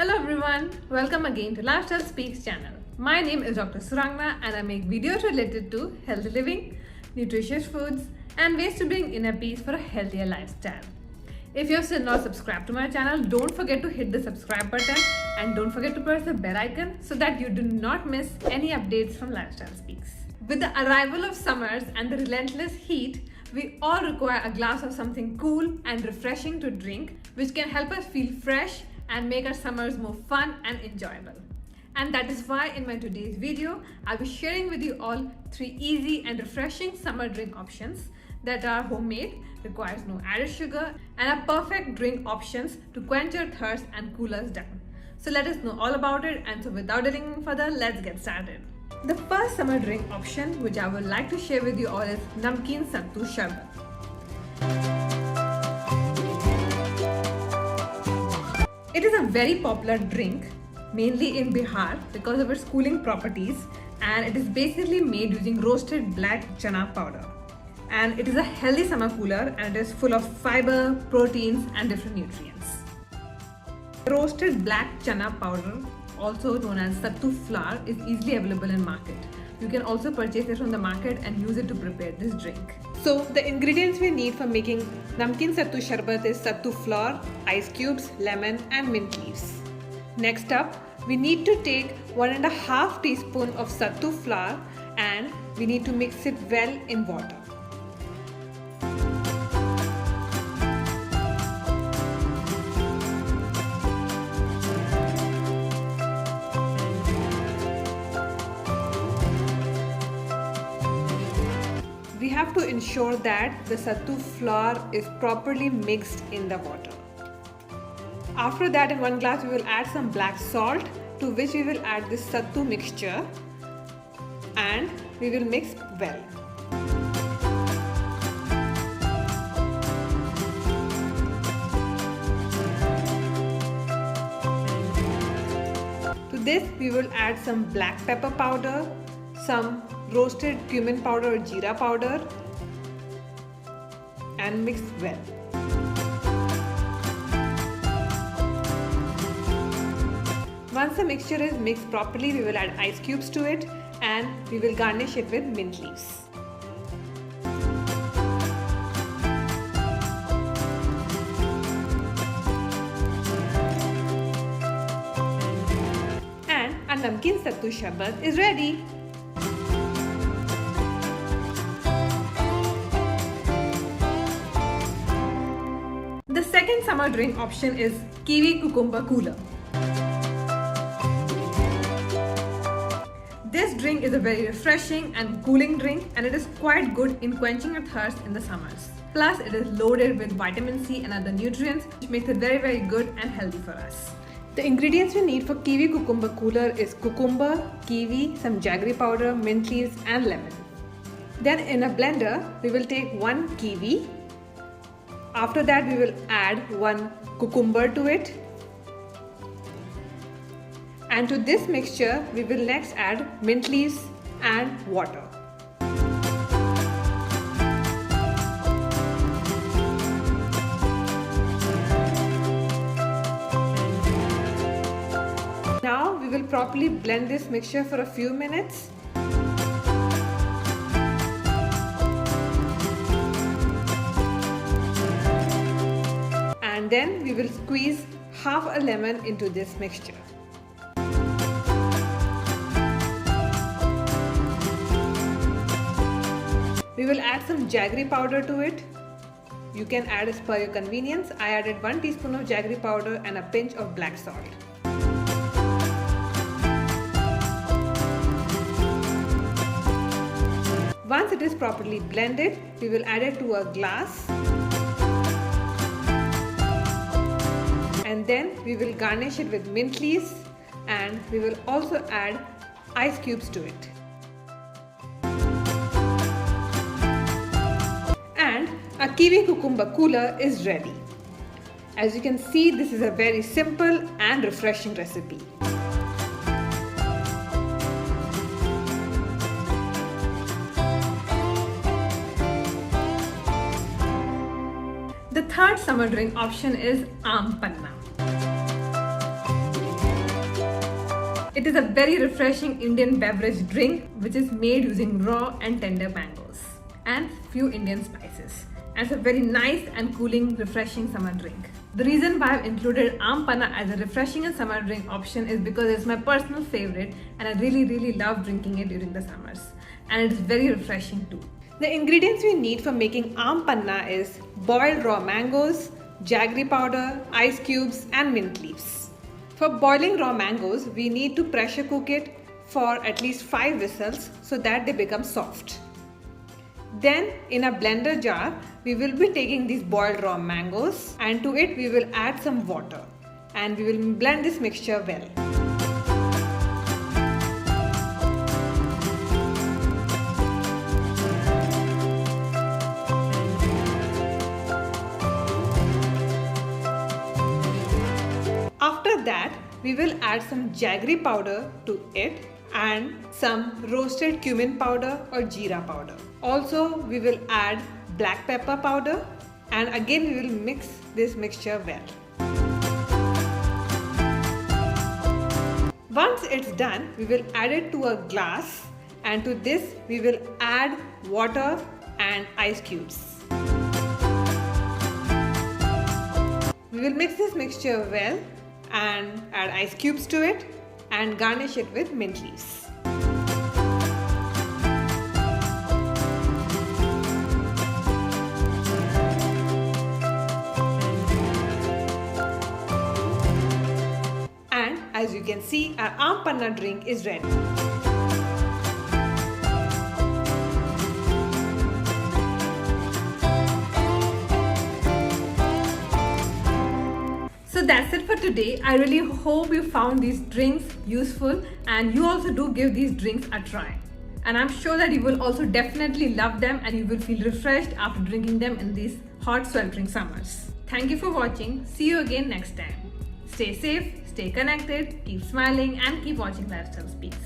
Hello everyone, welcome again to Lifestyle Speaks channel. My name is Dr. Surangna and I make videos related to healthy living, nutritious foods and ways to bring inner peace for a healthier lifestyle. If you're still not subscribed to my channel, don't forget to hit the subscribe button and don't forget to press the bell icon so that you do not miss any updates from Lifestyle Speaks. With the arrival of summers and the relentless heat, we all require a glass of something cool and refreshing to drink, which can help us feel fresh and make our summers more fun and enjoyable. And that is why in my today's video, I'll be sharing with you all 3 easy and refreshing summer drink options that are homemade, requires no added sugar, and are perfect drink options to quench your thirst and cool us down. So let us know all about it, and so without delaying further, let's get started. The first summer drink option which I would like to share with you all is Namkeen Sattu Sharbat. It is a very popular drink, mainly in Bihar because of its cooling properties, and it is basically made using roasted black chana powder. And it is a healthy summer cooler and it is full of fiber, proteins and different nutrients. Roasted black chana powder, also known as sattu flour, is easily available in market. You can also purchase it from the market and use it to prepare this drink. So the ingredients we need for making Namkeen Sattu Sharbat is sattu flour, ice cubes, lemon and mint leaves. Next up, we need to take 1.5 teaspoon of sattu flour and we need to mix it well in water. We have to ensure that the sattu flour is properly mixed in the water. After that, in 1 glass we will add some black salt, to which we will add this sattu mixture and we will mix well. To this we will add some black pepper powder, some roasted cumin powder or jeera powder and mix well. Once the mixture is mixed properly, we will add ice cubes to it and we will garnish it with mint leaves. And our Namkeen Sattu Sharbat is ready. The second summer drink option is Kiwi Cucumber Cooler. This drink is a very refreshing and cooling drink and it is quite good in quenching your thirst in the summers. Plus it is loaded with vitamin C and other nutrients which makes it very good and healthy for us. The ingredients we need for Kiwi Cucumber Cooler is cucumber, kiwi, some jaggery powder, mint leaves and lemon. Then in a blender we will take 1 kiwi. After that we will add 1 cucumber to it. And to this mixture we will next add mint leaves and water. Now we will properly blend this mixture for a few minutes. And then we will squeeze half a lemon into this mixture. We will add some jaggery powder to it. You can add as per your convenience. I added 1 teaspoon of jaggery powder and a pinch of black salt. Once it is properly blended, we will add it to a glass. And then we will garnish it with mint leaves and we will also add ice cubes to it. And a Kiwi Cucumber Cooler is ready. As you can see, this is a very simple and refreshing recipe. The third summer drink option is Aam Panna. It is a very refreshing Indian beverage drink which is made using raw and tender mangoes and few Indian spices. And it's a very nice and cooling, refreshing summer drink. The reason why I've included Aam Panna as a refreshing and summer drink option is because it's my personal favorite and I really love drinking it during the summers. And it's very refreshing too. The ingredients we need for making Aam Panna is boiled raw mangoes, jaggery powder, ice cubes and mint leaves. For boiling raw mangoes, we need to pressure cook it for at least 5 whistles so that they become soft. Then in a blender jar, we will be taking these boiled raw mangoes and to it we will add some water and we will blend this mixture well. After that, we will add some jaggery powder to it and some roasted cumin powder or jeera powder. Also, we will add black pepper powder and again we will mix this mixture well. Once it's done, we will add it to a glass and to this we will add water and ice cubes. We will mix this mixture well and add ice cubes to it and garnish it with mint leaves. And as you can see, our Aam Panna drink is ready. So that's it for today. I really hope you found these drinks useful and you also do give these drinks a try. And I'm sure that you will also definitely love them and you will feel refreshed after drinking them in these hot sweltering summers. Thank you for watching. See you again next time. Stay safe, stay connected, keep smiling and keep watching Lifestyle Speaks.